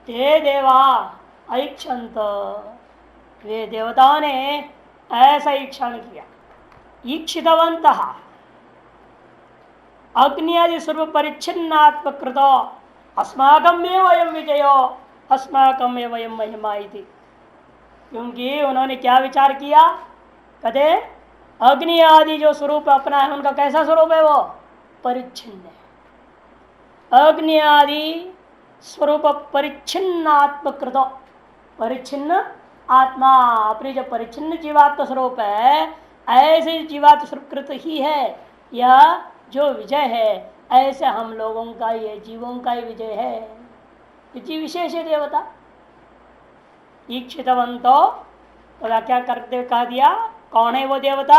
ते देवा ऐक्षंत, वे देवताओं ने ऐसा ईक्षण किया। ईक्षितवंत अग्नि आदि सर्व परिच्छिन्नात्मकृत अस्माकम वयम विजयो अस्माकम वयम महिमा इति। क्योंकि उन्होंने क्या विचार किया, कहते अग्नि आदि जो स्वरूप अपना है उनका कैसा स्वरूप है, वो परिच्छिन्न है। अग्नि आदि स्वरूप परिच्छिन्नात्मकृत, परिच्छिन्न आत्मा अपनी जो परिच्छिन्न जीवात्म स्वरूप है, ऐसे जीवात्म स्वरूपकृत ही है यह जो विजय है। ऐसे हम लोगों का ये जीवों का ही विजय है। जीव विशेष है देवता। ईक्षितवंतो तो व्याख्या करते हुए कह दिया, कौन है वो देवता?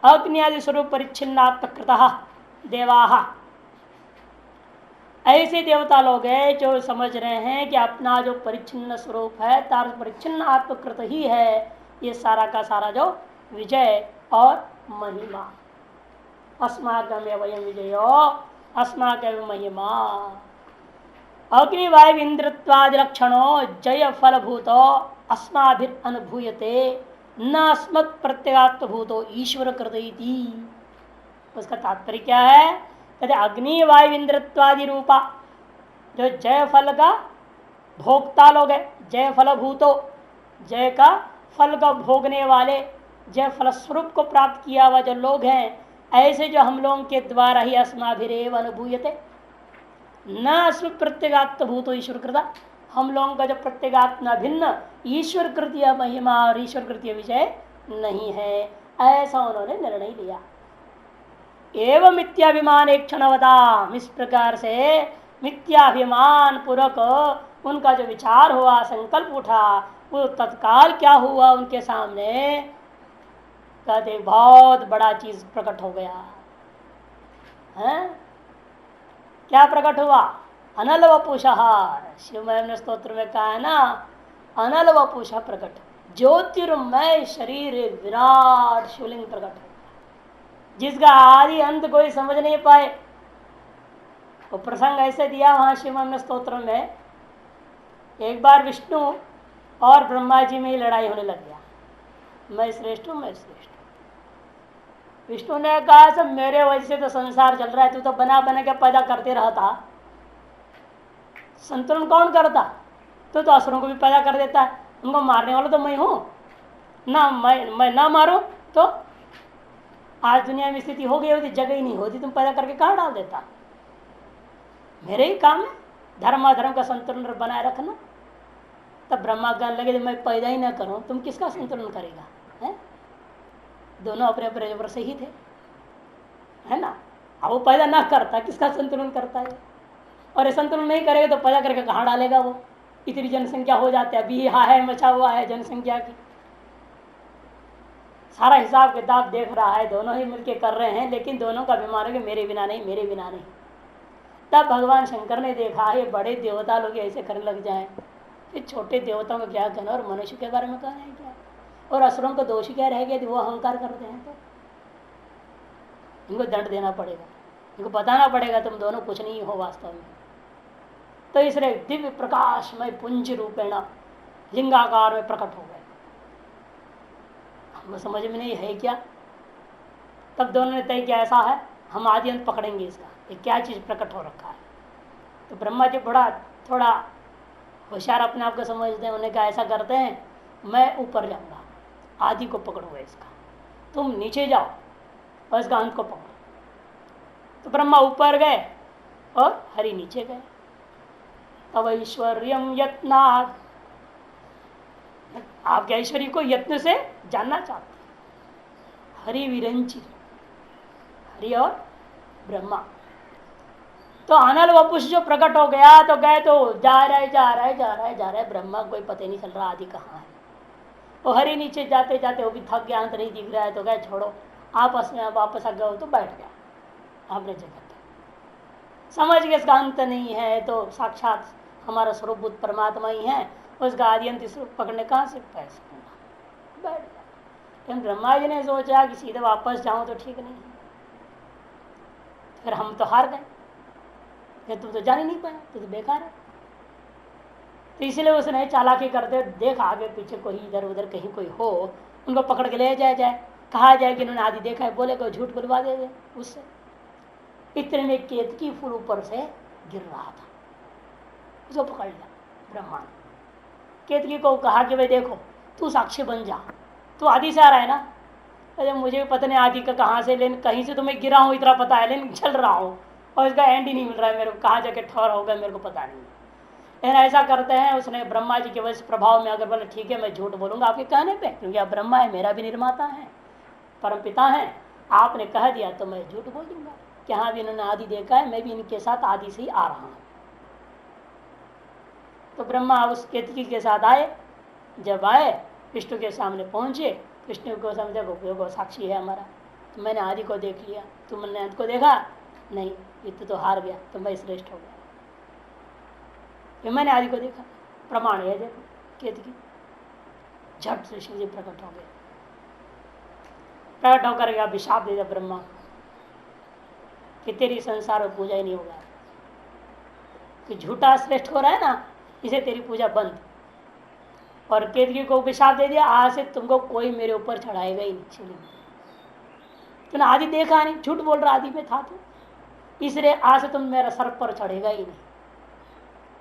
अग्नि आदि स्वरूप परिच्छिन्नात्मकृत देवाः, ऐसे देवता लोग हैं जो समझ रहे हैं कि अपना जो परिच्छिन्न स्वरूप है तार परिच्छिन्न आत्मकृत ही है ये सारा का सारा जो विजय और महिमा। अस्माकं वयम विजयो अस्माकं महिमा। अग्निवायु इंद्रत्वादि लक्षणों जय फलभूतो अस्माभिर अनुभूयते न अस्मत् प्रत्यगात्मभूतो ईश्वर कृत। उसका तात्पर्य क्या है? कहते अग्नि वायु इंद्रत्वादि रूपा जो जय फल का भोक्ता लोग है, जय फल भूतो, जय का फल का भोगने वाले, जय फल स्वरूप को प्राप्त किया हुआ जो लोग हैं, ऐसे जो हम लोगों के द्वारा ही अस्माभिरेव अनुभूयते न अस्म प्रत्यगात्म भूतो ईश्वर कृता। हम लोगों का जो प्रत्यगात्मा भिन्न ईश्वर कृत्य महिमा और ईश्वर कृत्य विजय नहीं है, ऐसा उन्होंने निर्णय लिया। एवं मिथ्याभिमान एक क्षणवताम, इस प्रकार से मिथ्याभिमान पूर्वक उनका जो विचार हुआ, संकल्प उठा, वो तत्काल क्या हुआ उनके सामने? कहते बहुत बड़ा चीज प्रकट हो गया है। क्या प्रकट हुआ? अनल वपुषः। शिव ने स्तोत्र में कहा है ना, अनल वपुषः प्रकट, ज्योतिर्मय शरीर विराट शिवलिंग प्रकट, जिसका आदि अंत कोई समझ नहीं पाए। वो प्रसंग ऐसे दिया वहां शिव स्तोत्र में, एक बार विष्णु और ब्रह्मा जी में ही लड़ाई होने लग गया, मैं श्रेष्ठ हूं, मैं श्रेष्ठ हूं। विष्णु ने कहा सब मेरे वजह से तो संसार चल रहा है, तू तो बना बना के पैदा करते रहता, संतुलन कौन करता? तो असुरों को भी पैदा कर देता है, उनको मारने वाला तो मैं हूं ना। मैं ना मारूं तो आज दुनिया में स्थिति हो गई होती, जगह ही नहीं होती, तुम पैदा करके कहाँ डाल देता? मेरे ही काम है धर्म अधर्म का संतुलन बनाए रखना। तब ब्रह्मा कहने लगे मैं पैदा ही ना करूं, तुम किसका संतुलन करेगा? है? दोनों अपने अपने जबर से ही थे, है ना। अब वो पैदा ना करता किसका संतुलन करता है? और ये संतुलन नहीं करेगा तो पैदा करके कहाँ डालेगा? वो इतनी जनसंख्या हो जाती है, अभी हा है मचा हुआ है जनसंख्या की, सारा हिसाब किताब देख रहा है, दोनों ही मिलके कर रहे हैं, लेकिन दोनों का अभिमान है कि मेरे बिना नहीं, मेरे बिना नहीं। तब भगवान शंकर ने देखा ये बड़े देवता लोग ऐसे करने लग जाएं, फिर छोटे देवताओं को क्या कहना, और मनुष्य के बारे में कहना है क्या? और असुरों को दोषी क्या रह गया? वो अहंकार करते हैं, तो इनको दंड देना पड़ेगा, इनको बताना पड़ेगा तुम दोनों कुछ नहीं हो वास्तव में। तो इसलिए दिव्य प्रकाशमय पुंज रूपेण लिंगाकार में प्रकट हो गए। हमको समझ में नहीं है क्या? तब दोनों ने तय किया ऐसा है, हम आदि अंत पकड़ेंगे इसका, ये क्या चीज प्रकट हो रखा है। तो ब्रह्मा जी बड़ा थोड़ा होशियार अपने आप को समझते हैं, उन्हें क्या ऐसा करते हैं, मैं ऊपर जाऊंगा, आदि को पकड़ूंगा इसका, तुम नीचे जाओ और इसका अंत को पकड़ो। तो ब्रह्मा ऊपर गए और हरि नीचे गए। तब ऐश्वर्यम यत्नात्, आपके ऐश्वर्य को यत्न से जानना चाहते हैं। हरि विरंची, हरि और ब्रह्मा। तो अनल वपुष जो प्रकट हो गया तो गए, तो जा रहे जा रहे जा रहे जा रहे, ब्रह्मा कोई पता नहीं चल रहा आदि कहाँ है। वो हरि नीचे जाते जाते वो भी थक गया, अंत नहीं दिख रहा है, तो गए छोड़ो, आपस में वापस आ गए, तो बैठ गया अपने जगह पे। समझ गए इसका अंत नहीं है, तो साक्षात हमारा स्वरूप बुद्ध परमात्मा ही है, उसका आदि अंत स्वरूप पकड़ने कहाँ से पै सकूंगा, बैठ गया। लेकिन ब्रह्मा जी ने सोचा कि सीधे वापस जाऊं तो ठीक नहीं है, फिर हम तो हार गए, फिर तुम तो जान ही नहीं पाए, तो बेकार है। तो इसलिए उसने चालाकी करते देख आगे पीछे कोई इधर उधर कहीं कोई हो, उनको पकड़ के ले जाया जाए, कहा जाए कि इन्होंने आदि देखा है, बोले को झूठ बुलवा दे उससे। इतने में केतकी फूल ऊपर से गिर रहा था, उसको पकड़ लिया ब्रह्मा ने। केतकी को कहा कि भाई देखो तू साक्षी बन जा, तू आदि से आ रहा है ना। अरे मुझे भी पता नहीं आदि का कहाँ से, लेकिन कहीं से तो मैं गिरा हूँ इतना पता है, लेकिन चल रहा हूँ और इसका एंड ही नहीं मिल रहा है मेरे को, कहाँ जाके ठहर होगा मेरे को पता नहीं। लेकिन ऐसा करते हैं, उसने ब्रह्मा जी के वजह प्रभाव में अगर बोले ठीक है मैं झूठ बोलूंगा आपके कहने पे, क्योंकि आप ब्रह्मा है, मेरा भी निर्माता है, परम पिता है, आपने कह दिया तो मैं झूठ बोल दूंगा कि हाँ भी इन्होंने आदि देखा है, मैं भी इनके साथ आदि से ही आ रहा हूँ। तो ब्रह्मा उस केतकी के साथ आए, जब आए विष्णु के सामने पहुंचे, विष्णु को समझे वो साक्षी है हमारा, तो मैंने आदि को देख लिया, तुमने अंत को देखा नहीं, युद्ध तो हार गया तो मैं श्रेष्ठ हो गया, मैंने आदि को देखा, प्रमाण है देखो। केतकी झट से शिव जी प्रकट हो गए, प्रकट होकर गया, अभिशाप दे दिया ब्रह्मा कि तेरी संसार में पूजा ही नहीं होगा, कि झूठा श्रेष्ठ हो रहा है ना, इसे तेरी पूजा बंद। और केतकी को अभिशाप दे दिया, आज से तुमको कोई मेरे ऊपर चढ़ाएगा ही नहीं, शिवलिंग तूने आदि देखा नहीं, झूठ बोल रहा, आदि में था तो, इसलिए आज से तुम मेरा सर पर चढ़ेगा ही नहीं।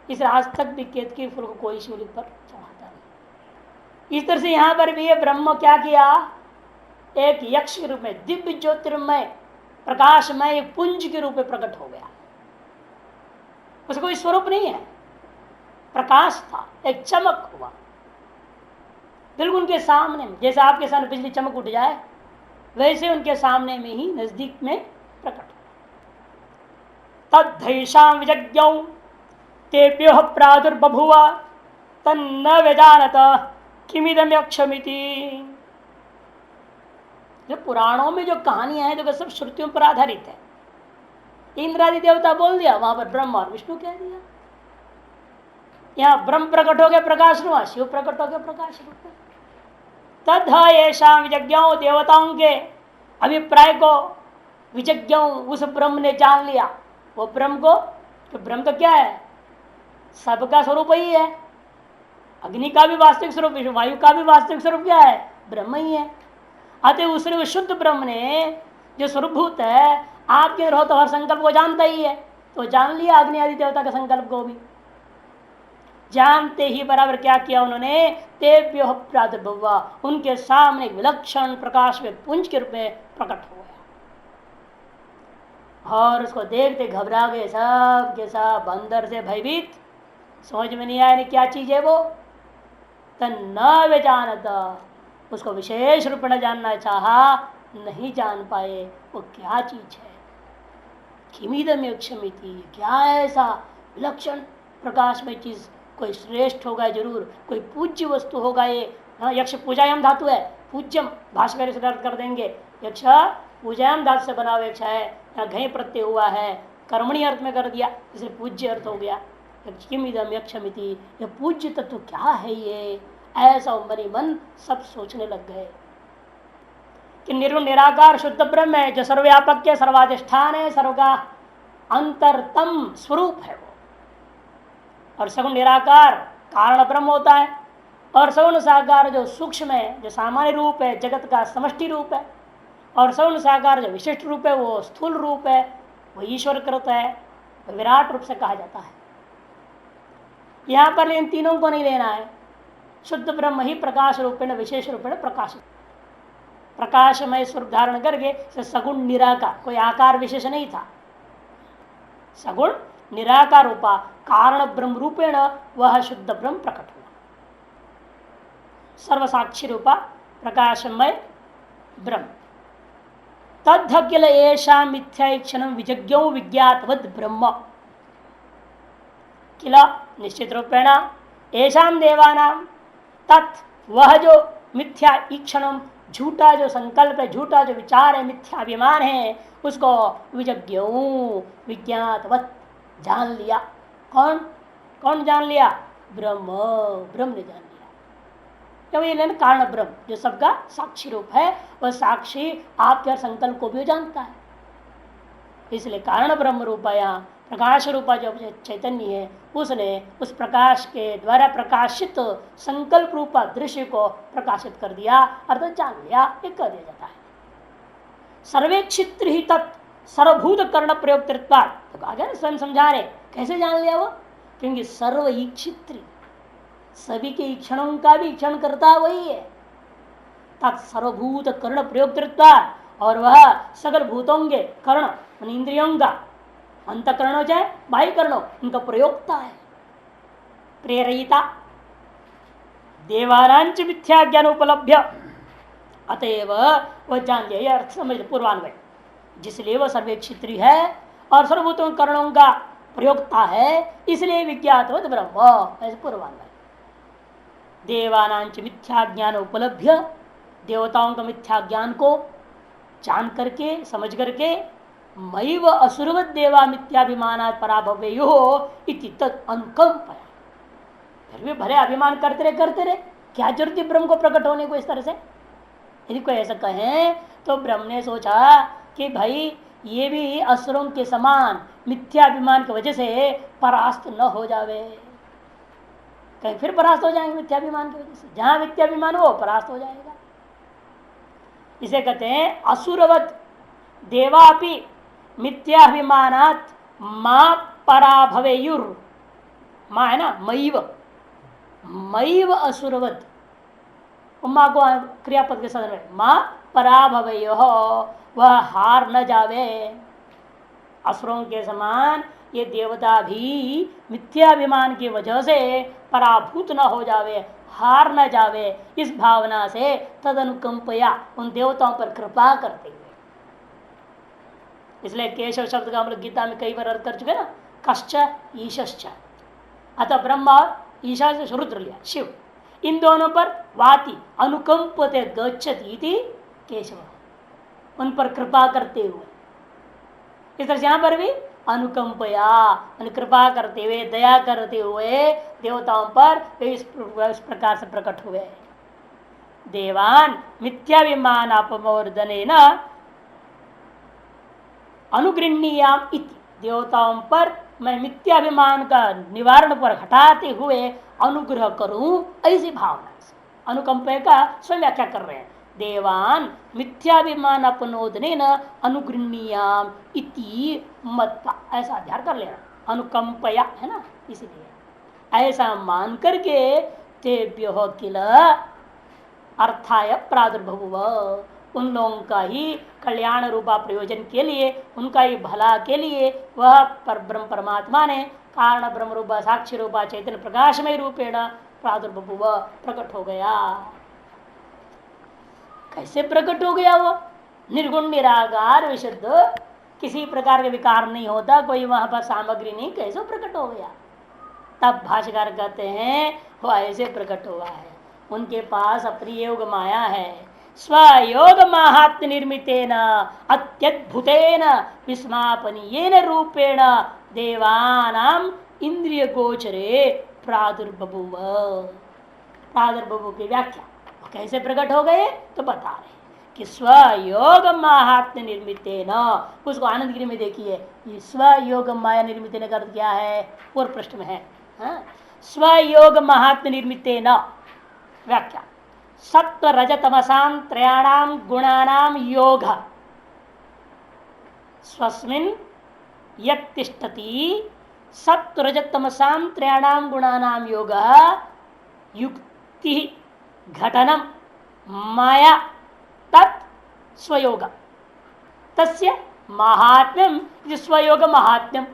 इसलिए आज तक भी केतकी फूल को कोई शिवलिंग पर चढ़ाता नहीं। इस तरह से यहां पर भी ये ब्रह्म क्या किया, एक यक्ष के रूप में, दिव्य ज्योतिर्मय प्रकाशमय पुंज के रूप में प्रकट हो गया। उसका कोई स्वरूप नहीं है, प्रकाश था, एक चमक हुआ बिल्कुल उनके सामने में, जैसे आपके सामने बिजली चमक उठ जाए वैसे उनके सामने में ही नजदीक में प्रकट हुआ। तद्धैषां विजज्ञौ तेभ्यो प्रादुर्बभुव तन्न व्यजानत किमिदं यक्षमिति। जो पुराणों में जो कहानियां हैं जो सब श्रुतियों पर आधारित है, इंद्रादि देवता बोल दिया, वहां पर ब्रह्मा और विष्णु कह दिया। यहाँ ब्रह्म प्रकट हो गए प्रकाश रूप, शिव प्रकट हो गए प्रकाश रूप में। तद ऐसा विजज्ञों, देवताओं के अभिप्राय को विजज्ञों उस ब्रह्म ने जान लिया। वो ब्रह्म को, तो ब्रह्म तो क्या है, सबका स्वरूप ही है, अग्नि का भी वास्तविक स्वरूप, वायु का भी वास्तविक स्वरूप क्या है, ब्रह्म ही है। अतः उसने शुद्ध ब्रह्म ने जो स्वरूपभूत है आपके अंदर हो तो हर संकल्प को जानता ही है, तो जान लिया अग्नि आदि देवता का संकल्प को भी। जानते ही बराबर क्या किया उन्होंने, तेभ्यो प्रादुर्भुव, उनके सामने विलक्षण प्रकाश में पुंज के रूप में प्रकट हो गया। और उसको देखते घबरा गए सब के सब, अंदर से भयभीत, समझ में नहीं आया क्या चीज है वो। तन्न वे जानता, उसको विशेष रूप में जानना चाहा, नहीं जान पाए वो क्या चीज है। किमिदम यक्षमिति, क्या ऐसा विलक्षण प्रकाश में चीज, कोई श्रेष्ठ होगा जरूर, कोई पूज्य वस्तु होगा ये। हाँ, यक्ष पूजायाम धातु है, पूज्यम भाष्कर से कर देंगे, यक्ष पूजायाम धातु से बना हुआ यक्ष है, यहाँ घय प्रत्यय हुआ है, कर्मणि अर्थ में कर दिया, इसलिए पूज्य अर्थ हो गया। किमिदम यक्षमिति, ये पूज्य तत्व क्या है ये, ऐसा मनी मन सब सोचने लग गए कि निर्गुण निराकार शुद्ध ब्रह्म है, जो सर्वव्यापक है, सर्वाधिष्ठान है, सर्व का अंतरतम स्वरूप है वो। और सगुण निराकार कारण ब्रह्म होता है, और सगुण साकार जो सूक्ष्म है, जो सामान्य रूप है, जगत का समष्टि रूप है, और सगुण साकार जो विशिष्ट रूप है वो स्थूल रूप है, वो ईश्वर कृत है, विराट रूप से कहा जाता है। यहाँ पर इन तीनों को नहीं लेना है, शुद्ध ब्रह्म ही प्रकाश रूपेण विशेष रूपेण प्रकाशित, प्रकाशमय स्वरूप धारण करके सगुण निराकार, कोई आकार विशेष नहीं था, सगुण निराकार रूपा कारण ब्रह्म रूपेण वह शुद्ध ब्रह्म प्रकट हुआ, सर्वसाक्षी रूपा प्रकाशमय ब्रह्म। तद्ध किल एषा मिथ्याक्षण विजज्ञो विज्ञातवद ब्रह्म, किला निश्चित रूपेण एषाम देवानां, तत् वह जो मिथ्या ईक्षण, झूठा जो संकल्प है, झूठा जो विचार है, मिथ्या अभिमान है, उसको विजज्ञो विज्ञातवत जान लिया। कौन कौन जान लिया, ब्रह्म, ब्रह्म ने जान लिया। क्योंकि कारण ब्रह्म जो सबका साक्षी रूप है, वह साक्षी आपके हर संकल्प को भी जानता है, इसलिए कारण ब्रह्म रूप यहाँ प्रकाश रूपा जो चैतन्य है उसने उस प्रकाश के द्वारा प्रकाशित संकल्प रूपा दृश्य को प्रकाशित कर दिया, अर्थात जान लिया, ये कह दिया जाता है। सर्वेक्षित्र ही तत् सर्वभूत कर्ण प्रयोग तो आगे स्वयं समझा रहे कैसे जान लिया वो, क्योंकि सर्व ईक्षित्री सभी के ईक्षणों का भी ईक्षण करता वही है। तत्सर्वभूत कर्ण प्रयोग और वह सकल भूतों के कर्ण इंद्रियों का अंतकरण हो चाहे बाह्य करणों उनका प्रयोगता है, प्रेरिता देवानांच मिथ्या ज्ञान उपलब्ध। अतएव वह जान लिया, यह अर्थ समझ पूर्वान्वय, जिसलिए वह सर्वेक्षित्री है और सर्वभूतों करणों का प्रयोगता है, इसलिए विज्ञातवत ब्रह्म, ऐसे पूर्वान्वय। देवानांच मिथ्या ज्ञान उपलब्ध, देवताओं का मिथ्या ज्ञान को जान करके समझ करके मई व असुरवत देवा मिथ्याभिमान पराभवेयो इति तत् अनुकंपया, फिर भी भले अभिमान करते रहे क्या जरूरत है ब्रह्म को प्रकट होने को इस तरह से। यदि कोई ऐसा कहे तो ब्रह्म ने सोचा कि भाई ये भी असुरों के समान मिथ्याभिमान की वजह से परास्त न हो जावे, कहीं फिर परास्त हो जाएंगे मिथ्याभिमान की वजह से, जहां मिथ्याभिमान हो परास्त हो जाएगा। इसे कहते हैं असुरवत देवापि मिथ्याभिमानात् मां पराभवेयुर, मां है ना मैव असुरवत, मां को क्रियापद के साथ में मां पराभवेयो, वह हार न जावे। असुरों के समान ये देवता भी मिथ्याभिमान की वजह से पराभूत न हो जावे, हार न जावे, इस भावना से तदनुकंपया उन देवताओं पर कृपा करते हुए। इसलिए केशव शब्द का हम लोग गीता में कई बार अर्थ कर चुके ना, कश्च ईश्च, अतः ब्रह्मा और ईशा से रुद्र लिया शिव, इन दोनों पर वाति अनुकंपते गच्छति केशव, उन पर कृपा करते हुए। इस तरह से यहां पर भी अनुकंपया कृपा करते हुए दया करते हुए देवताओं पर इस प्रकार से प्रकट हुए। देवान मिथ्याभिमान अपमोर्दने न अनुगृहणीयाम इति, देवताओं पर मैं मिथ्याभिमान का निवारण पर हटाते हुए अनुग्रह करूं, ऐसी भावना से अनुकंपा का स्वयं व्याख्या कर रहे हैं। देवान मिथ्याभिमान अपनोदने न अनुगृहणीयाम इति मत्वा, ऐसा अध्ययन कर लेना, अनुकंपया है ना, इसलिए ऐसा मान करके तेभ्यो किल अर्थाय प्रादुर्भव, उन लोगों का ही कल्याण रूपा प्रयोजन के लिए, उनका ही भला के लिए वह परब्रह्म परमात्मा ने कारण ब्रह्म रूपा साक्षी रूपा चैतन्य प्रकाशमय रूपेण प्रादुर्भव प्रकट हो गया। कैसे प्रकट हो गया? वो निर्गुण निराकार विशुद्ध, किसी प्रकार के विकार नहीं होता, कोई वहां पर सामग्री नहीं, कैसे प्रकट हो गया? तब भाष्यकार कहते हैं वो ऐसे प्रकट हुआ है, उनके पास अपनी योग माया है, स्वयोग महात्म निर्मितेन अत्यद्भुतेन विस्मापनीयेन रूपेण देवानाम इंद्रिय गोचरे प्रादुर्बभुव। प्रादुर्बभुव की व्याख्या कैसे प्रकट हो गए तो बता रहे कि स्वयोग महात्म निर्मितेन, उसको आनंद गिरी में देखिए, ये स्वयोग माया निर्मितेन का अर्थ क्या है? पूर्व पृष्ठ में है, स्वयोग महात्म निर्मितेन व्याख्या, सत्व रजतमसाम त्रयाणाम गुणानाम योग स्वस्मिन् यत्तिष्ठति, सत्व रजतमसाम त्रयाणाम गुणानाम योग युक्ति घटनम माया तत् स्वयोग, तस्य महात्म्यम, स्वयोग महात्म्यम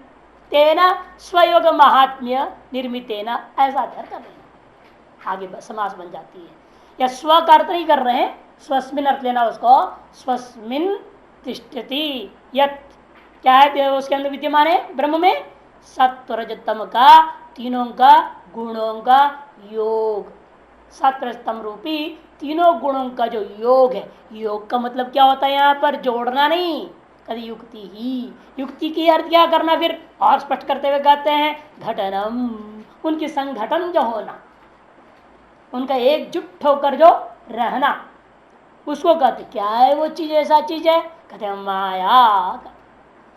तेना स्वयोग महात्म्य निर्मितेन, ऐसा अध्ययन कर रहे हैं। आगे समास बन जाती है, या स्व का अर्थ नहीं कर रहे हैं, स्वस्मिन अर्थ लेना उसको, स्वस्मिन तिष्ठति, यत क्या है उसके अंदर विद्यमान है ब्रह्म में, सत्व रजतम का तीनों का गुणों का योग, सत्वस्तम रूपी तीनों गुणों का जो योग है, योग का मतलब क्या होता है यहाँ पर? जोड़ना नहीं, कभी युक्ति ही, युक्ति की अर्थ क्या करना फिर और स्पष्ट करते हुए कहते हैं घटनम, उनकी संगठन जो होना, उनका एकजुट होकर जो रहना, उसको कहते क्या है? वो चीज ऐसा चीज है, कहते हैं माया।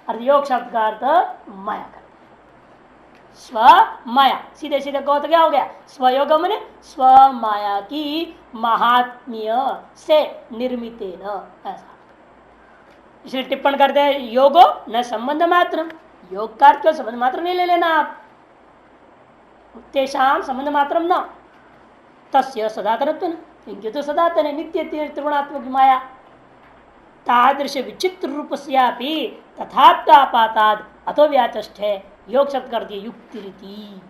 अर्थ योग शब्द का अर्थ माया कर, स्व माया, सीधे सीधे कहो तो क्या हो गया, स्वयोग मैंने स्व माया की महात्म्य से निर्मित ऐसा। इसलिए टिप्पण करते हैं योगो न संबंध मात्र, योग का अर्थ संबंध मात्र नहीं ले लेना आप, तेषाम संबंध मात्र न तस्य सदातनत्व, इनके तो सदातन है, नित्य त्रिगुणात्मक माया। तादृश विचित्र रूप से तथात्पाताद अतो व्याचष्टे, योग शब्द कर दिए युक्ति रीति,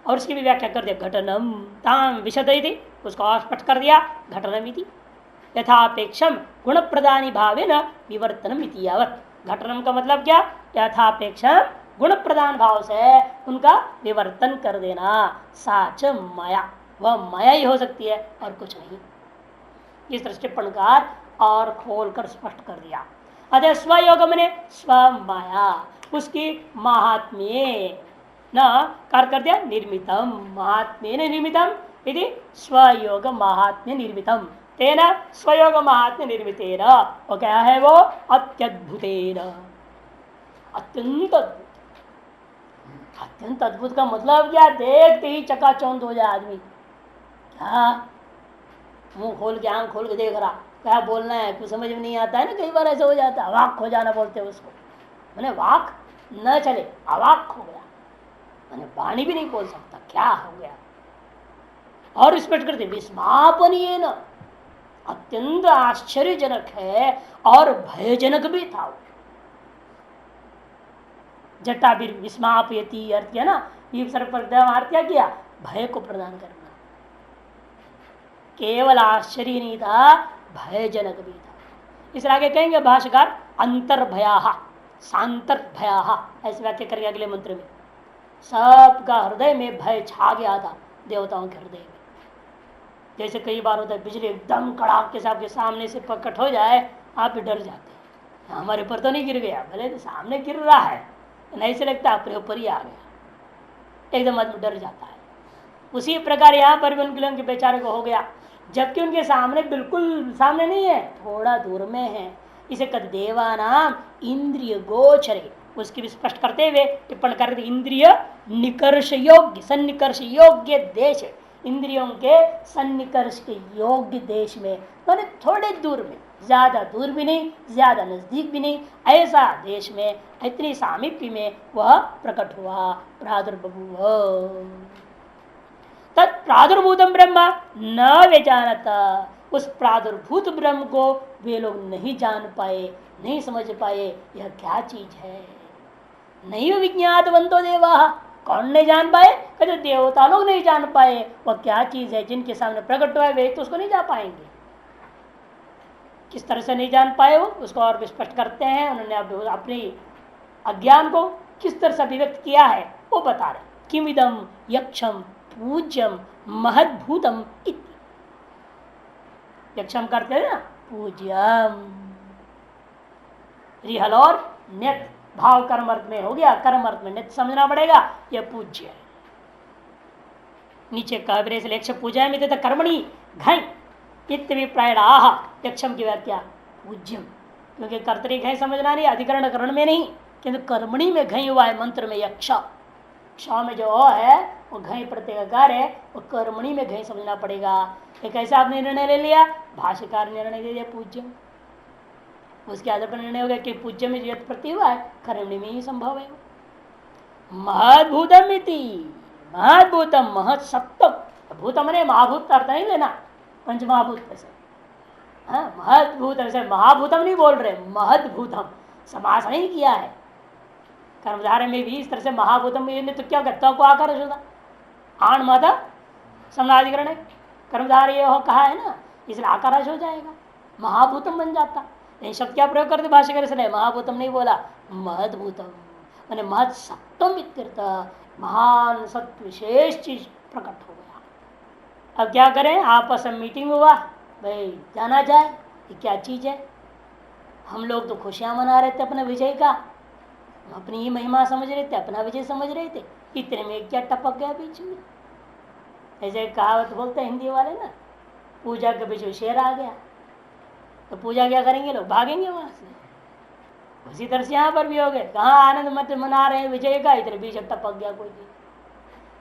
और उसकी भी व्याख्या कर दिया घटनम ताम विशद, उसको और स्पष्ट कर दिया घटनम इति यथापेक्षम गुण प्रदानी भावे न विवर्तनम इति यावत। घटनम का मतलब क्या, यथापेक्षम गुण प्रदान भाव से उनका विवर्तन कर देना, साच माया, वह माया ही हो सकती है और कुछ नहीं। इस तरह टिप्पणकार और खोलकर स्पष्ट कर दिया। अतः स्वयोग मैंने स्व माया, उसकी महात्म्य न कार्य कर दिया निर्मितम, महात्म्य निर्मितम यदि स्वयोग महात्म्य निर्मितम, तेना स्वयोग महात्म्य निर्मितेन, वो क्या है, वो अत्यद्भुतेन, अत्यंत अद्भुत। अत्यंत अद्भुत का मतलब क्या, देखते ही चकाचौंध हो जाए आदमी, क्या मुंह खोल के आंख खोल के देख रहा, क्या बोलना है कुछ समझ में नहीं आता है ना, कई बार ऐसा हो जाता है, अवाक हो जाना बोलते हैं उसको, मैंने वाक न चले अवाक हो गया, मैंने वाणी भी नहीं बोल सकता, क्या हो गया। और स्पष्ट करते विस्मापनीय न, अत्यंत आश्चर्यजनक है और भयजनक भी था। जटा भी विस्मापयति अर्थ किया ना, ये सर्वप्रथम क्या किया, भय को प्रदान करना, केवल आश्चर्य नहीं था भयजनक भी था। इस आगे कहेंगे भाष्यकार अंतर्भया सांतर्भया, ऐसे व्याख्या करेंगे अगले मंत्र में। सबका हृदय में भय छा गया था, देवताओं के हृदय में। जैसे कई बार होता है बिजली एकदम कड़ाक के आपके सामने से प्रकट हो जाए, आप भी डर जाते हैं, हमारे ऊपर तो नहीं गिर गया, भले तो सामने गिर रहा है, नहीं से लगता अपने ऊपर ही आ गया, एकदम आदमी डर जाता है। उसी प्रकार यहाँ पर भी उनके बेचारे को हो गया, जबकि उनके सामने बिल्कुल सामने नहीं है, थोड़ा दूर में है। इसे कद देवानाम इंद्रिय गोचरे, उसकी भी स्पष्ट करते हुए टिप्पण करते इंद्रिय निकर्ष योग्य सन्निकर्ष योग्य देश, इंद्रियों के सन्निकर्ष के योग्य देश में, तो थोड़े दूर में, ज्यादा दूर भी नहीं ज्यादा नजदीक भी नहीं, ऐसा देश में इतनी सामीप्य में वह प्रकट हुआ, प्रादुर्बभूव। तत्प्रादुर्भूतम ब्रह्म न वे जानता, उस प्रादुर्भूत ब्रह्म को वे लोग नहीं जान पाए, नहीं समझ पाए, यह क्या चीज है। नहीं विज्ञातवंतो देवा, कौन नहीं जान पाए, कहते देवता लोग नहीं जान पाए वह क्या चीज है, जिनके सामने प्रकट हुआ है वे तो उसको नहीं जा पाएंगे। किस तरह से नहीं जान पाए वो, उसको और भी स्पष्ट करते हैं। उन्होंने अपनी अज्ञान को किस तरह से अभिव्यक्त किया है वो बता रहे। किमिदम यक्षम पूज्यम महद्भूतम इति, यक्षम करते हैं ना पूज्यम, रिहल और नियत भाव कर्म अर्थ में हो गया, कर्म अर्थ में नियत समझना पड़ेगा, यह पूज्य है। नीचे कह पूजा में तो कर्मणि घई इत्यभिप्राय आह, यक्षम की व्याख्या पूज्यम, क्योंकि कर्तरी घई समझना नहीं, अधिकरण करण में नहीं, किंतु कर्मणि में घई हुआ है मंत्र में, यक्ष क्ष में जो है वो घई प्रत्येगाकार है, वो कर्मणि में घई समझना पड़ेगा। एक ऐसा आपने निर्णय ले लिया, भाष्यकार निर्णय दे दिया पूज्यम, उसके आधार पर निर्णय हो गया कि पूज्य में जो प्रत्यय हुआ है कर्मणि में ही संभव है। महद्भूतम इति, महद्भूतम महत सप्तम, भूतम ने महाभूत अर्थ नहीं लेना, पंचमहाभूत से महद्भूत ऐसे महाभूतम नहीं बोल रहे, महद्भूतम समास नहीं किया है। कर्मधारय में भी इस तरह से महाभूतम तो क्या करता को आकर होगा, आण माता समाधिकरण है, कर्मधारय हो कहा है ना, इसलिए आकाराश हो जाएगा, महाभूतम बन जाता। नहीं शब्द क्या प्रयोग करते भाष्यकार से, महाभूतम नहीं बोला, महद्भूतम मैंने महत सत्वम इत्यर्थ, महान सत्व विशेष चीज प्रकट हो गया। अब क्या करें, आपस में मीटिंग हुआ, भाई जाना जाए ये क्या चीज है। हम लोग तो खुशियां मना रहे थे अपने विजय का, अपनी ही महिमा समझ रहे थे, अपना विजय समझ रहे थे, इतने में क्या टपक गया बीच में। ऐसे कहावत बोलते हैं हिंदी वाले ना, पूजा के बीच में शेर आ गया, तो पूजा क्या करेंगे लोग, भागेंगे वहां से, उसी तरह से यहाँ पर भी हो गए, कहाँ आनंद मत मना रहे हैं विजय का, इधर बीच टपक गया कोई चीज,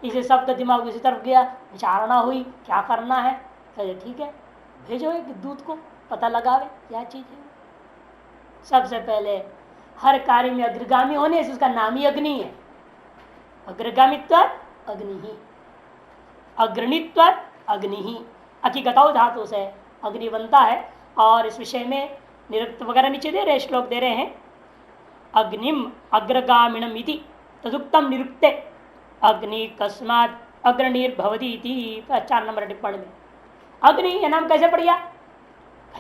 इसे सबका दिमाग उसी तरफ गया, विचारणा हुई क्या करना है। कहे ठीक है भेजो एक दूत को, पता लगावे क्या चीज है। सबसे पहले हर कार्य में अग्रगामी होने से उसका नाम ही अग्नि है। अग्रगामित्व अग्नि ही, अग्रणीत्व अग्नि ही, अकिगताओ धातु से अग्नि बनता है। और इस विषय में निरुक्त वगैरह नीचे दे रहे श्लोक दे रहे हैं। अग्निम अग्रगामिणम इति तदुक्तम निरुक्ते अग्नि कस्मात् अग्रणीर्भवति इति 4 नंबर टिप्पणी में। अग्नि ये नाम कैसे पड़ गया?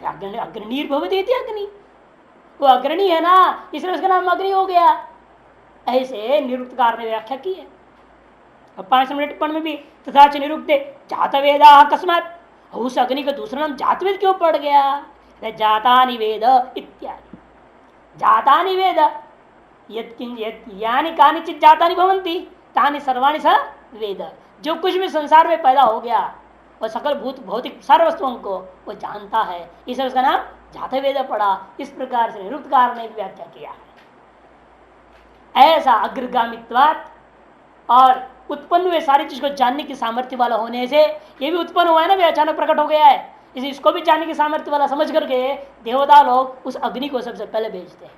अग्रणीर्भवति इति, अग्नि वो अग्रणी है ना, इसलिए उसका नाम अग्नि हो गया। ऐसे निरुक्तकार ने व्याख्या की है। 5 नंबर टिप्पणी में भी तथा च निरुक्ते जातवेदा अकस्मात्, उस अग्नि का दूसरा नाम जातवेद क्यों पड़ गया? जातानि वेद इत्यादि। जातानि वेद यानी कानिचित् जातानि भवन्ति तानि सर्वाणि स वेद। जो कुछ भी संसार में पैदा हो गया वह सकल भूत भौतिक सारे वस्तुओं को वो जानता है, इसलिए उसका नाम जात वेद पड़ा। इस प्रकार से निरुक्तकार ने व्याख्या किया है। ऐसा अग्रगामित्वात् और उत्पन्न हुए सारी चीज को जानने की सामर्थ्य वाला होने से, ये भी उत्पन्न हुआ है ना, भी अचानक प्रकट हो गया है, इसलिए इसको भी जानने की सामर्थ्य वाला समझ करके देवता लोग उस अग्नि को सबसे पहले भेजते हैं।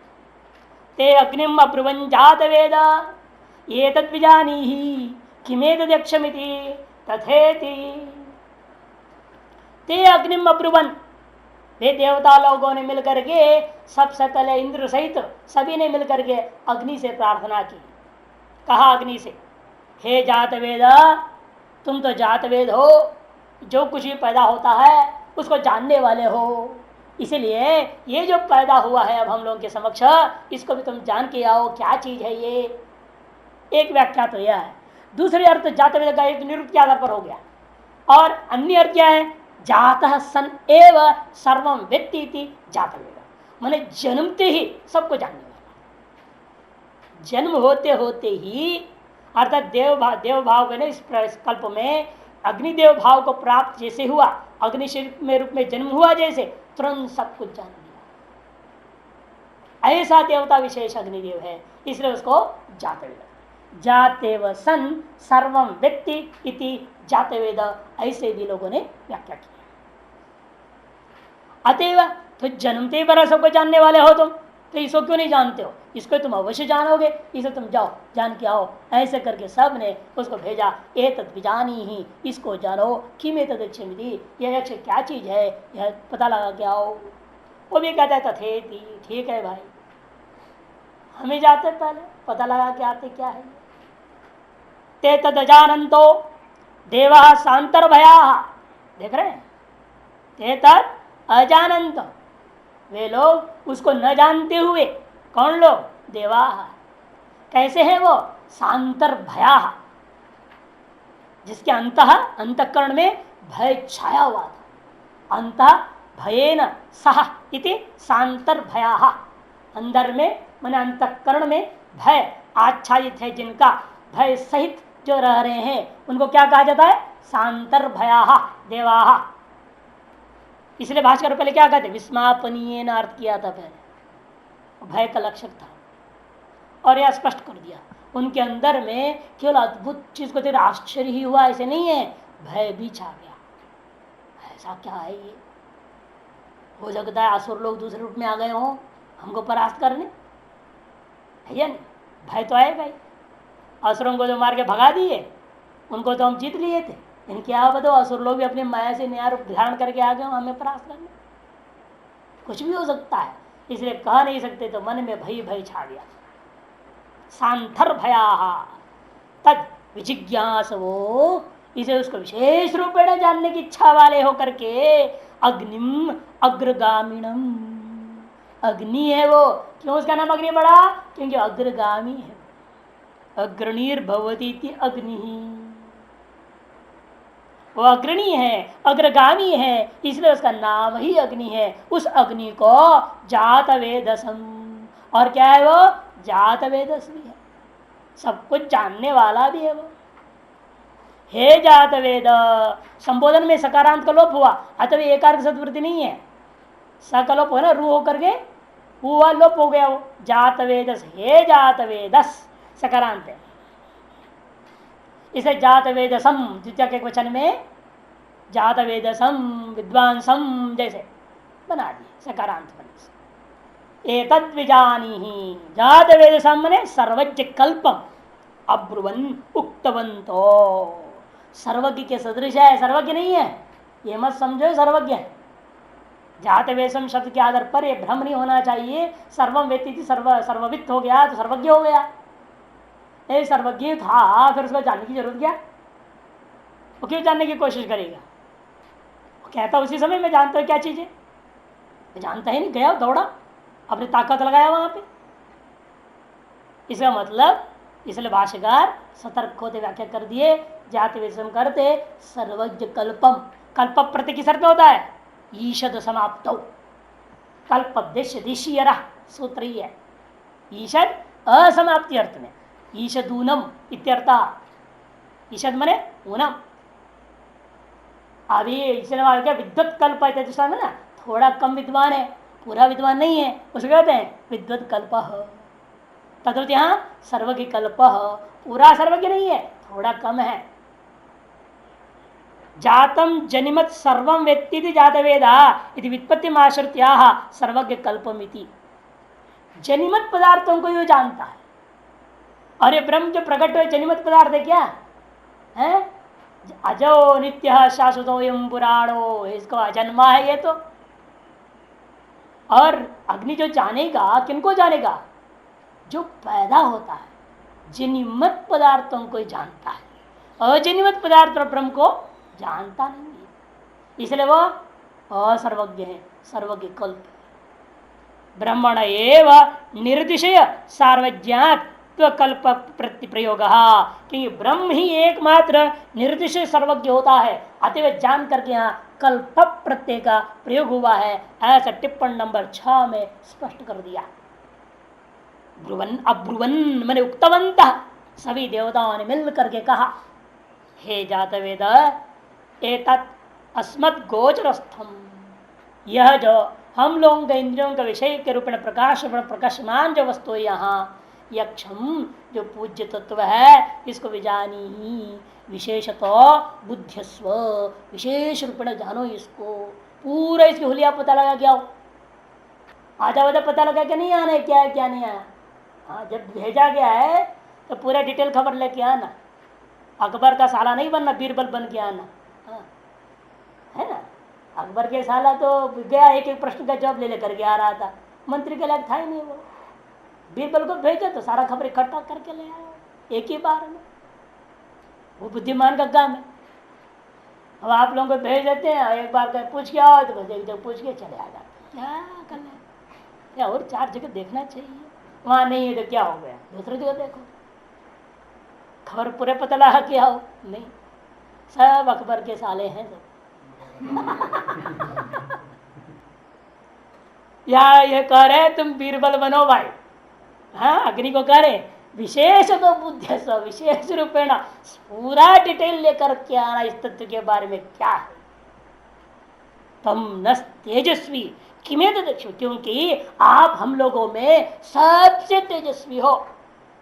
ते अग्निम अब्रुवन् जात वेद ये तद्विजानीहि किमेतद्यक्षमिति तथेति। ते अग्निम अब्रुवन्, वे देवता लोगों ने मिलकर के सबसे पहले इंद्र सहित सभी ने मिलकर के अग्नि से प्रार्थना की। कहा अग्नि से, हे जात वेद, तुम तो जात वेद हो, जो कुछ भी पैदा होता है उसको जानने वाले हो, इसलिए ये जो पैदा हुआ है अब हम लोगों के समक्ष, इसको भी तुम जान के आओ क्या चीज है ये। एक व्याख्या तो यह है। दूसरे अर्थ जात वेद का एक निरुक्त के आधार पर हो गया, और अन्य अर्थ क्या है? जातः सन एव सर्वं वेत्ति जात वेद, माने जन्मते ही सबको जानने वाला। जन्म होते होते ही अर्थात देव भाव में इस कल्प में अग्निदेव भाव को प्राप्त जैसे हुआ, अग्नि शरीर में रूप में जन्म हुआ जैसे, तुरंत सब कुछ जान लिया। ऐसा देवता विशेष अग्निदेव है, इसलिए उसको जातवेद। जातेव सन सर्वं व्यक्ति इति जातवेद, ऐसे भी लोगों ने व्याख्या की। अतएव तो जन्मते पर सबको जानने वाले हो तुम, तो इसको क्यों नहीं जानते हो? इसको तुम अवश्य जानोगे, इसे तुम जाओ जान के आओ। ऐसे करके सब ने उसको भेजा। एतत् विजानी ही, इसको जानो। किम एतद्यक्षमिति, यह यक्ष क्या चीज है, यह पता लगा के आओ। वो भी कहता है तथेति, ठीक है भाई, हमें जाते पहले पता लगा के आते क्या है। ते तदजानन्तो देवा सांतर भया, देख रहे हैं, ते तद अजानंत, वे लोग उसको न जानते हुए। कौन लोग? देवा। कैसे है वो? सांतर भया, जिसके अंतःकरण में भय छाया हुआ था। अंत भयेन सह इति सांतर भया, अंदर में माने अंतःकरण में भय आच्छादित है, जिनका भय सहित जो रह रहे हैं उनको क्या कहा जाता है? सांतर भया देवाहा। इसलिए भास्कर पहले क्या कहते? विस्मापनीय अर्थ किया था पहले, भय का लक्षण था, और यह स्पष्ट कर दिया। उनके अंदर में केवल अद्भुत चीज को देख आश्चर्य ही हुआ, ऐसे नहीं है, भय भी छा गया। ऐसा क्या है ये? हो सकता है असुर लोग दूसरे रूप में आ गए हों हमको परास्त करने, है या नहीं? भय तो आएगा ही। असुरों को जो मार के भगा दिए, उनको तो हम जीत लिए थे, इनके क्या बताओ असुर लोग भी अपने माया से नया रूप धारण करके आ गए हमें परास्त करने। कुछ भी हो सकता है, इसलिए कह नहीं सकते, तो मन में भय छा गया। सांथर भया तद विजिज्ञासवो, इसे उसको विशेष रूप में जानने की इच्छा वाले होकर के अग्निम अग्रगामिणम, अग्नि है वो। क्यों उसका नाम अग्नि पड़ा? क्योंकि अग्रगामी है। अग्रणीर्भवति इति अग्नि, वो अग्रणी है, अग्रगामी है, इसलिए उसका नाम ही अग्नि है। उस अग्नि को जातवेदसम, और क्या है वो? जातवेदस भी है, सब कुछ जानने वाला भी है वो। हे जातवेद, संबोधन में सकारांत का लोप हुआ, अतः एकार्थ सद्वृत्ति नहीं है, स का लोप हो ना, रू होकर के हुआ लोप हो गया, वो जात वेदस, हे जात वेदस सकारांत है। इसे जात वेदसम द्वितीय के वचन में जात वेदसम विद्वांसम जैसे बना दिए सकारांत बने से। एतद् विजानीहि जात वेदसम ने सर्वज्ञ कल्पम अब्रुवन उक्तवंतो, सर्वज्ञ के सदृश है, सर्वज्ञ नहीं है, ये मत समझो सर्वज्ञ है। जात वेदसम शब्द के आधार पर यह भ्रम नहीं होना चाहिए, सर्वम वेत्ति सर्ववित्त हो गया तो सर्वज्ञ हो गया। सर्वज्ञ था फिर उसको जानने की जरूरत क्या? वो क्यों जानने की कोशिश करेगा? वो कहता उसी समय मैं जानता हूँ क्या चीज है, मैं जानता ही नहीं, गया दौड़ा अपनी ताकत लगाया वहां पे। इसका मतलब इसलिए भाष्यकार सतर्क होते व्याख्या कर दिए, जाति वेदसम करते सर्वज्ञ कल्पम, कल्प प्रति किस अर्थ में होता है? ईषद समाप्त कल्प देशीय सूत्र ही है, ईषद असमाप्ति अर्थ में, ईषदूनम इत्यर्था, ईषद मने ऊनम। अभी इसलिए क्या विद्वत कल्प है ना, थोड़ा कम विद्वान है, पूरा विद्वान नहीं है, उसको कहते हैं विद्वत कल्प। तथा यहाँ सर्वज्ञ कल्प, पूरा सर्वज्ञ नहीं है, थोड़ा कम है। जातम जनिमत सर्वम वेत्ति जात वेदा इति वित्पत्ति आश्रित्या सर्वज्ञ कल्पमिति, जनिमत पदार्थों को यो जानता है। और ये ब्रह्म जो प्रकट हुए जनिमत पदार्थ है क्या है? अजो नित्य शाश्वतोयम पुराणो, इसको अजन्मा है ये तो। और अग्नि जो जानेगा, किनको जानेगा? जो पैदा होता है, जनिमत पदार्थों को जानता है, अजनिमत पदार्थ और ब्रह्म को जानता नहीं है, इसलिए वो असर्वज्ञ है, सर्वज्ञ कल्प। ब्रह्मण एव निर्दिशय सार्वज्ञात कल्प प्रति प्रयोग, क्योंकि ब्रह्म ही एकमात्र निर्दिशय सर्वज्ञ होता है, अतएव जान करके यहाँ कल्प प्रत्यय का प्रयोग हुआ है, ऐसा टिप्पणी नंबर 6 में स्पष्ट कर दिया। ब्रुवन अब्रुवन मैंने उक्तवंत, सभी देवताओं ने मिल करके कहा, हे जात वेद एतत् अस्मत् गोचरस्थम, यह जो हम लोगों के इंद्रियों का विषय के रूप में प्रकाशमान जो वस्तु यहाँ यक्षम जो पूज्य तत्व है, इसको विजानी ही विशेषतो बुद्धिस्व, विशेष रूप में जानो इसको, पूरा इसकी हुलिया पता लगा क्या हो, आजा वजह पता लगा क्या नहीं आना है, क्या है क्या नहीं आया। हाँ, जब भेजा गया है तो पूरा डिटेल खबर लेके आना, अकबर का साला नहीं बनना, बीरबल बन के आना। हाँ, है ना, अकबर के साला तो गया एक एक प्रश्न का जवाब ले लेकर के आ रहा था, मंत्री के लायक था ही नहीं वो, बीरबल को भेजा तो सारा खबर इकट्ठा करके ले आया एक ही बार में, वो बुद्धिमान का काम है। अब आप लोगों को भेज देते हैं, एक बार कहीं पूछ के आओ तो बस एक जगह पूछ के चले आ जाते, क्या करना है, क्या और 4 जगह देखना चाहिए, वहां नहीं है तो क्या हो गया, दूसरी जगह देखो, खबर पूरे पता लगा के आओ। नहीं, सब अकबर के साले हैं सब। या ये कह रहे तुम बीरबल बनो भाई, हाँ, अग्नि को कह रहे विशेष तो बुद्धि स्व, विशेष रूपेण पूरा डिटेल लेकर के आना इस तत्व के बारे में क्या है। तम न तेजस्वी किमेत दक्ष, क्योंकि आप हम लोगों में सबसे तेजस्वी हो,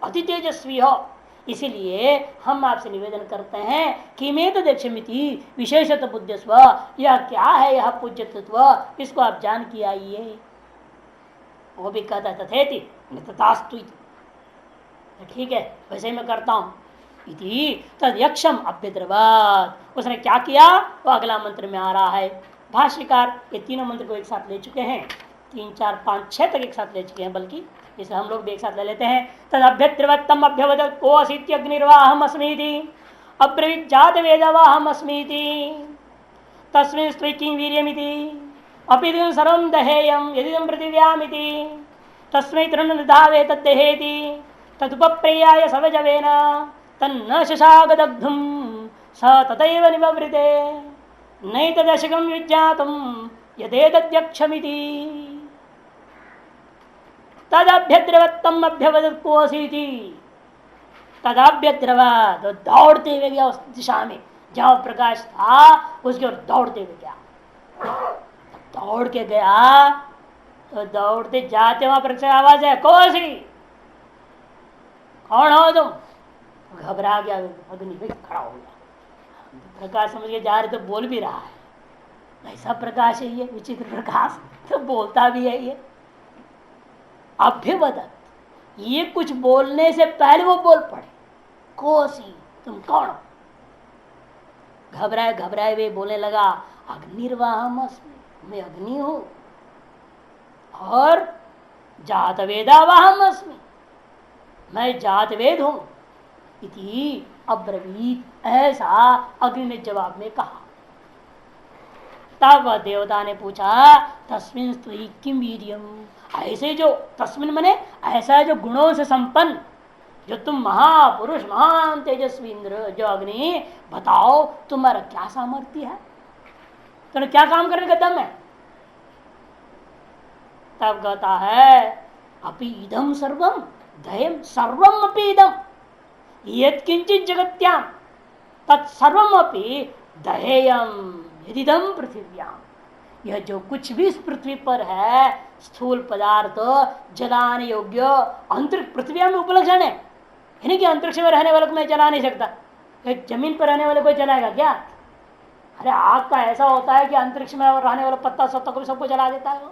अति तेजस्वी हो, इसीलिए हम आपसे निवेदन करते हैं कि मेत दक्षमिति विशेषत बुद्धि स्व, यह क्या है, यह पूज्य तत्व, इसको आप जान के आइए। वो भी कहता तथेति तथास्तु, ठीक है वैसे ही मैं करता हूं, इति तद यक्षम अभ्यद्रवाद, उसने क्या किया वो अगला मंत्र में आ रहा है। भाष्यकार ये तीनों मंत्र को एक साथ ले चुके हैं, 3 4 5 6 तक एक साथ ले चुके हैं, बल्कि इसे हम लोग भी एक साथ ले लेते हैं। तद अभ्यद्रवत्तम अभ्यवदत् को असीत्य अग्निर्वाहम अस्मीति अब्रवीत जात वेदवाहम अस्मीति तस्मिन् स्त्रीकिं वीर्यमिति अपिदं सर्वं दहेयं यदिदं पृथिव्यामिति तस्मै तृणनिधावे तद्दहेति तदुपप्रियाय सवजवेन तन्न शशागदग्धुं स तथैव निववृते नैतदशकं युज्ञातं यदेतद्यक्षमिति तदभ्यद्रवत्तम अभ्यवदत् कोऽसीति, तदाभ्यद्रवत्, दौड़ते हुए गया उस दिशा में जहां प्रकाश था, उसकी ओर दौड़ते हुए गया, दौड़ के गया, तो दौड़ते जाते वहां पर आवाज है, कौन सी, कौन हो तुम? घबरा गया अग्नि में, खड़ा हो गया। प्रकाश समझ के जा रहे तो बोल भी रहा है, ऐसा प्रकाश है ये विचित्र प्रकाश, तो बोलता भी है ये। अभ्युपगत, ये कुछ बोलने से पहले वो बोल पड़े, कोसी तुम कौन हो? घबराए घबराए वे बोलने लगा, अग्निर्वाहमस्मि, मैं अग्नि हूं, और जात वेदावाहमस्मि, मैं जात वेद हूं, इति अब्रवीत, ऐसा अग्नि ने जवाब में कहा। तब देवता ने पूछा, तस्मिन् स्त्री किम वीर्यम, ऐसे जो तस्मिन मने ऐसा है जो गुणों से संपन्न, जो तुम महापुरुष महान तेजस्वी इंद्र जो अग्नि, बताओ तुम्हारा क्या सामर्थ्य है, तुम्हें क्या काम करने का दम है? तब कहता है, अपि इदम सर्वम दयम सर्वम अपि इदम यत्किंचित जगत्याम तत्सर्वम अपि दहेयम यदिदम पृथिव्याम, यह जो कुछ भी इस पृथ्वी पर है स्थूल पदार्थ जलाने योग्य अंतरिक्ष पृथ्वी में उपलक्षण है, यानी कि अंतरिक्ष में रहने वाले को मैं जला नहीं सकता, जमीन पर रहने वाले को जलाएगा क्या? अरे आग का ऐसा होता है कि अंतरिक्ष में रहने वाला पत्ता सत्ता को भी सबको जला देता है वो,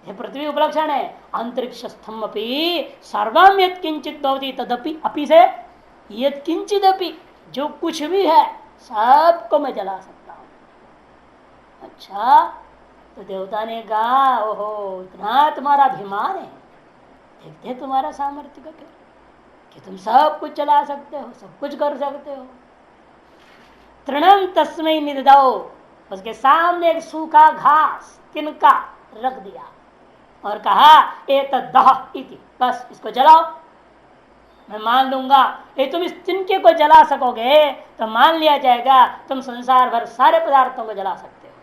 ये पृथ्वी उपलक्षण है। अंतरिक्ष स्तंभपि सर्वम यत् किंचित भवति तदपि, अपि से यत् किंचित अपि, जो कुछ भी है सबको मैं जला सकता हूं। अच्छा, तो देवता ने कहा, ओहो इतना तुम्हारा अभिमान है, देखते तुम्हारा सामर्थ्य का क्या, कि तुम सब कुछ जला सकते हो, सब कुछ कर सकते हो। तृणम तस्मै निदौ, उसके सामने एक सूखा घास तिनका रख दिया और कहा, एतद्दह इति, बस इसको जलाओ, मैं मान लूंगा। ये तुम इस तिनके को जला सकोगे तो मान लिया जाएगा तुम संसार भर सारे पदार्थों को जला सकते हो।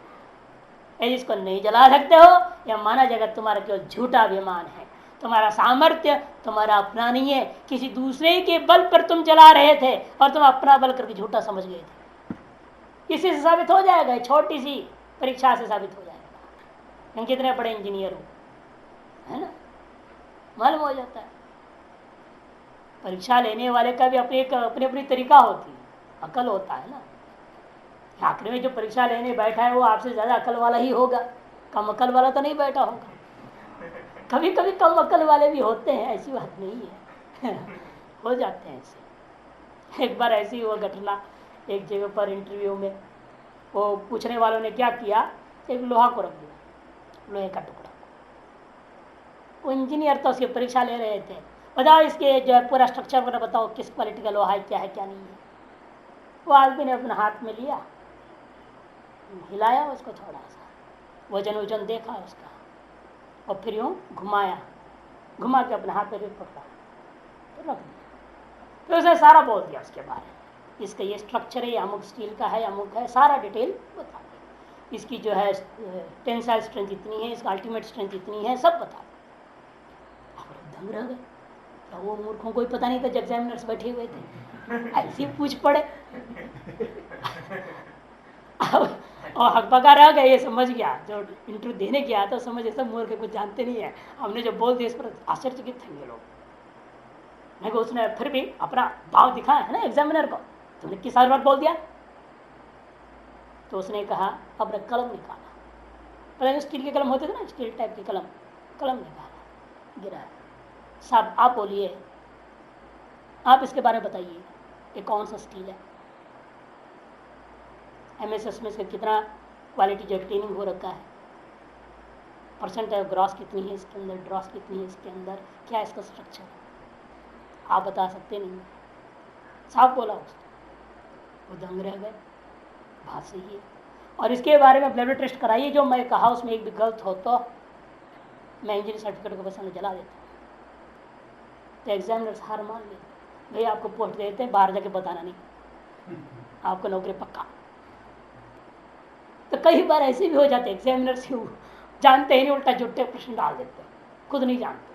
यदि इसको नहीं जला सकते हो, यह माना जाएगा तुम्हारा केवल झूठा अभिमान है, तुम्हारा सामर्थ्य तुम्हारा अपना नहीं है, किसी दूसरे के बल पर तुम जला रहे थे और तुम अपना बल करके झूठा समझ गए थे। इसी से साबित हो जाएगा, छोटी सी परीक्षा से साबित हो जाएगा हम कितने बड़े इंजीनियर हो, है ना, मालूम हो जाता है। परीक्षा लेने वाले का भी अपनी अपनी तरीका होती है, अकल होता है ना। आखिर में जो परीक्षा लेने बैठा है वो आपसे ज्यादा अकल वाला ही होगा, कम अकल वाला तो नहीं बैठा होगा। कभी कभी कम अकल वाले भी होते हैं, ऐसी बात नहीं है हो जाते हैं ऐसे। एक बार ऐसी हुआ घटना, एक जगह पर इंटरव्यू में वो पूछने वालों ने क्या किया, एक लोहा को रख दिया, लोहे का टुकड़ा। वो इंजीनियर तो उसकी परीक्षा ले रहे थे, बताओ इसके जो है पूरा स्ट्रक्चर वगैरह बताओ, किस क्वालिटी का लोहा है, क्या नहीं है। वो आदमी ने अपने हाथ में लिया, हिलाया उसको थोड़ा सा, वजन देखा उसका, और फिर यूँ घुमाया, घुमा के अपने हाथ में भी पकड़ा तो रख दिया। फिर उसने सारा बोल दिया उसके बारे में, इसका ये स्ट्रक्चर है, अमुक स्टील का है, अमुक है, सारा डिटेल बता दिया। इसकी जो है टेंसाइल स्ट्रेंथ इतनी है, इसका अल्टीमेट स्ट्रेंथ इतनी है, सब बता दिया। दंग रह गए, क्या वो मूर्खों को पता नहीं था, जब एग्जामिनर्स बैठे हुए थे ऐसे पूछ पड़े और हकबका रह गए। ये समझ गया जो इंटरव्यू देने गया तो समझ, सब मूर्ख कुछ जानते नहीं है, हमने जो बोल दिया इस पर आश्चर्यचकित थे ये लोग। नहीं, उसने फिर भी अपना भाव दिखाया है ना एग्जामिनर को, तुमने किस बार बोल दिया। तो उसने कहा, अपना कलम निकाला, पहले स्टील के कलम होते थे ना, स्टील टाइप के कलम, कलम निकाला, गिरा। साहब आप बोलिए, आप इसके बारे में बताइए, ये कौन सा स्टील है, एमएसएस में इसका कितना क्वालिटी जो ट्रेनिंग हो रखा है, परसेंट ग्रॉस कितनी है इसके अंदर, ड्रॉस कितनी है इसके अंदर, क्या इसका स्ट्रक्चर है, आप बता सकते नहीं। साफ बोला उसने, वो दंग रह गए, बात सही है। और इसके बारे में ब्लड टेस्ट कराइए, जो मैं कहा उसमें एक भी गलत हो तो मैं इंजीनियर सर्टिफिकेट को बस जला देता। तो एग्जामिनर्स हार मान लिए, भैया आपको पोस्ट देते हैं, बाहर जाके बताना नहीं, आपको नौकरी पक्का। तो कई बार ऐसे भी हो जाते एग्जामिनर्स जानते ही नहीं, उल्टा जुट्टे प्रश्न डाल देते, खुद नहीं जानते।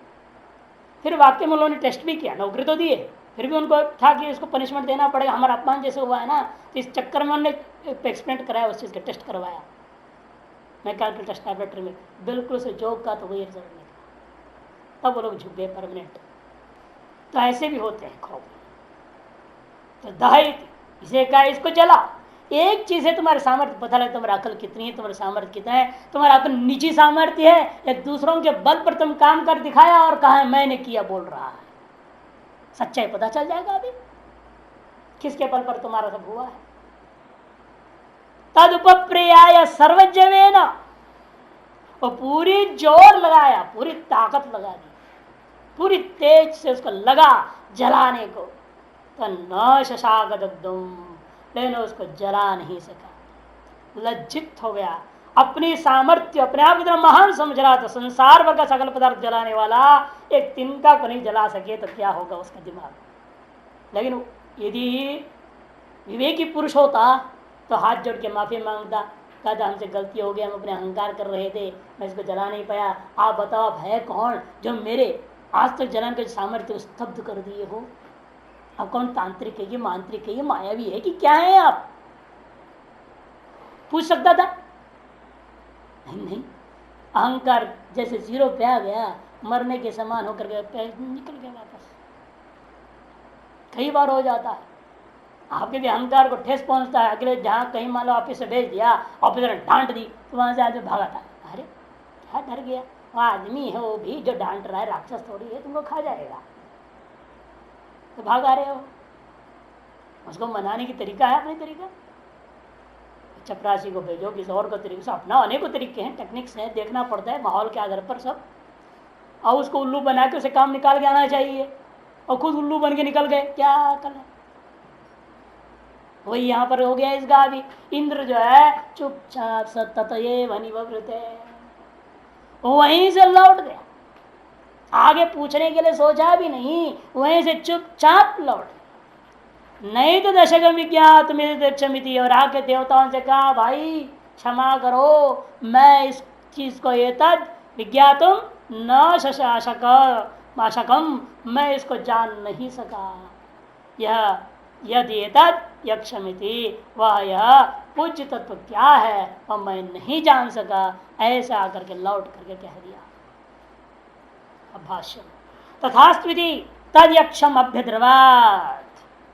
फिर वाकई में उन्होंने टेस्ट भी किया, नौकरी तो दिए, फिर भी उनको था कि इसको पनिशमेंट देना पड़ेगा, हमारा अपमान जैसे हुआ है ना, तो इस चक्कर में उन्होंने एक्सपेरिमेंट कराया, उस चीज़ का टेस्ट करवाया। मैकेनिकल लैबोरेटरी में बिल्कुल से जोक का तो वही रिजल्ट निकला, तब वो लोग झुक गए परमानेंट। तो ऐसे भी होते हैं खूब। तो दहित इसे कहा, इसको जला। एक चीज है तुम्हारे सामर्थ्य पता लगे, तुम्हारा अकल कितनी है, तुम्हारा सामर्थ्य कितना है, तुम्हारा अपना निजी सामर्थ्य है या दूसरों के बल पर तुम काम कर दिखाया और कहा मैंने किया बोल रहा है, सच्चाई पता चल जाएगा अभी किसके बल पर तुम्हारा सब हुआ है। तद उपप्रियाय सर्वज्ञवेन, वो पूरी जोर लगाया, पूरी ताकत लगा दी, पूरी तेज से उसको लगा जलाने को, तो न शशाक दग्धुम, लेकिन उसको जला नहीं सका, लज्जित हो गया। अपनी सामर्थ्य अपने आप इतना महान समझ रहा था, संसार भर का सकल पदार्थ जलाने वाला एक तिनका को नहीं जला सके तो क्या होगा उसका दिमाग। लेकिन यदि विवेकी पुरुष होता तो हाथ जोड़ के माफी मांगता, कहता हमसे गलती हो गई, हम अपने अहंकार कर रहे थे, मैं इसको जला नहीं पाया, आप बताओ आप है कौन जो मेरे आज तक जलाने के सामर्थ्य को स्तब्ध कर दिए हो। आप कौन तांत्रिक है, ये मांत्रिक है, ये मायावी है कि क्या है आप, पूछ सकता था। नहीं, अहंकार जैसे जीरो पे आ गया, मरने के समान होकर के निकल गया वापस। कई बार हो जाता है आपके भी अहंकार को ठेस पहुंचता है, अगले जहां कहीं मान लो ऑफिस से भेज दिया, ऑफिसर ने डांट दी तो वहां से आदमी भागा था, अरे क्या डर गया, वो आदमी है वो भी जो डांट रहा है, राक्षस थोड़ी है तुमको खा जाएगा, तो भागा रहे हो। उसको मनाने की तरीका है अपने तरीका, चपरासी को भेजो किसी और का तरीके से, अपना अनेकों तरीके हैं, टेक्निक्स हैं, देखना पड़ता है माहौल के आधार पर सब, और उसको उल्लू बना के उसे काम निकाल के आना चाहिए, और खुद उल्लू बन के निकल गए, क्या अकल है। वही यहाँ पर हो गया इसका भी, इंद्र जो है चुपचाप सततये वनिवृत है, वहीं से लौट गया, आगे पूछने के लिए सोचा भी नहीं, वहीं से चुपचाप लौट, नहीं तो दशकम विज्ञात क्षमिति, और आके देवताओं से कहा भाई क्षमा करो, मैं इस चीज को ये तद विज्ञातुम न शशाशकम, मैं इसको जान नहीं सका, यह यदि तद यक्षमिति, वह यह पूज्य तत्व क्या है और मैं नहीं जान सका, ऐसा आकर के लौट करके कह दिया। अब भाष्य तथास्त्विति तद यक्षम अभ्यद्रवात,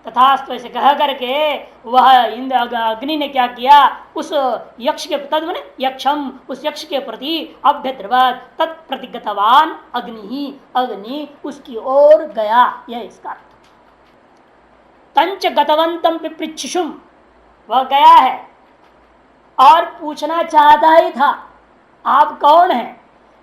तथास्तु ऐसे कह करके वह इंद्र अग्नि ने क्या किया, उस यक्ष के तद माने यक्षम, उस यक्ष के प्रति अभ्यद्रवात तत्प्रतिगतवान अग्नि ही, अग्नि उसकी ओर गया, यह इसका अर्थ। तंच गतवंतम पिपृच्छुषुम, वह गया है और पूछना चाहता ही था आप कौन हैं,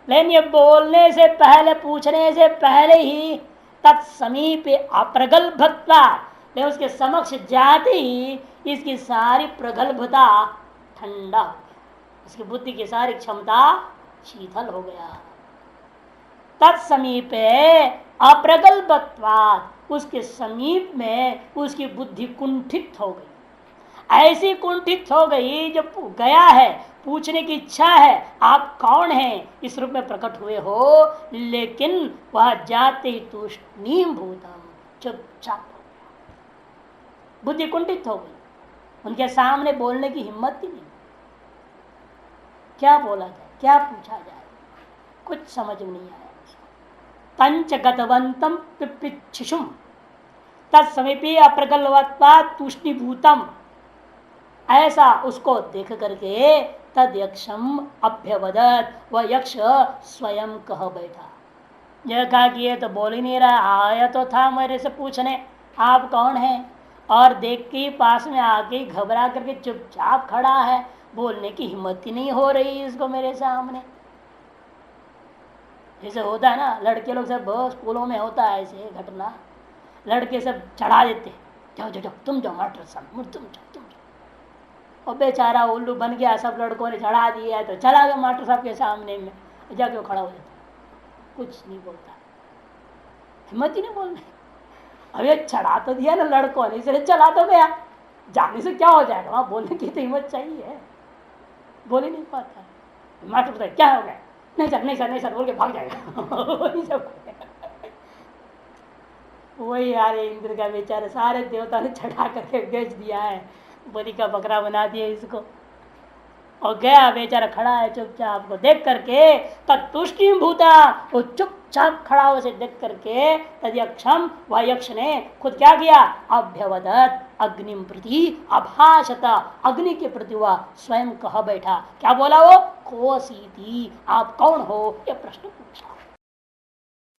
लेकिन ये बोलने से पहले, पूछने से पहले ही तत्समीपे अप्रगल्भत्वा, लेकिन उसके समक्ष जाते ही इसकी सारी प्रगल्भता ठंडा हो गया, उसकी बुद्धि की सारी क्षमता शीतल हो गया। तत्समीपे अप्रगल्भत्वात्, उसके समीप में उसकी बुद्धि कुंठित हो गई, ऐसी कुंठित हो गई जब गया है, पूछने की इच्छा है आप कौन हैं, इस रूप में प्रकट हुए हो, लेकिन वह जाते ही तूष्णीम भूतम, चुपचाप हो गया, बुद्धि कुंठित हो गई, उनके सामने बोलने की हिम्मत ही नहीं, क्या बोला जाए, क्या पूछा जाए, कुछ समझ में नहीं आया। तंच गतवंतम पिपृच्छुषुम तत्समीपी अप्रगल्भत्वात् तूष्णीभूतम, ऐसा उसको देख करके तद यक्षम अभ्यवदत, वह यक्ष स्वयं कह बैठा, यह कहा कि ये तो बोल ही नहीं रहा, आया तो था मेरे से पूछने आप कौन हैं, और देख के पास में आके घबरा करके चुपचाप खड़ा है, बोलने की हिम्मत ही नहीं हो रही इसको मेरे सामने। जैसे होता है ना, लड़के लोग सब स्कूलों में होता है ऐसे घटना, लड़के सब चढ़ा देते, जाओ जाओ जाओ तुम जाओ मास्टर साहब, तुम जाओ, और बेचारा उल्लू बन गया, सब लड़कों ने चढ़ा दिया तो चला गया मास्टर साहब के सामने में, जाके वो खड़ा हो जाता, कुछ नहीं बोलता, हिम्मत ही नहीं बोलने। अब ये चढ़ा तो दिया ना लड़कों ने, इसलिए चला तो गया, जाने से क्या हो जाएगा, वहां बोलने की तो हिम्मत चाहिए, बोल ही नहीं पाता। मास्टर बताए क्या हो गया, नहीं सर नहीं सर नहीं सर बोल के भाग जाएगा। वही यार इंद्र का बेचारे सारे देवता ने चढ़ा करके बेच दिया है, बलि का बकरा बना दिया इसको, और गया बेचारा खड़ा है चुपचाप को देख करके तुष्टि भूता, वो चुपचाप खड़ा हो से देख करके तदयक्षम वह यक्ष ने खुद क्या किया, अभ्यवदत अग्निम प्रति अभाषत, अग्नि के प्रति वह स्वयं कह बैठा। क्या बोला वो, कोसीति, आप कौन हो, ये प्रश्न पूछा।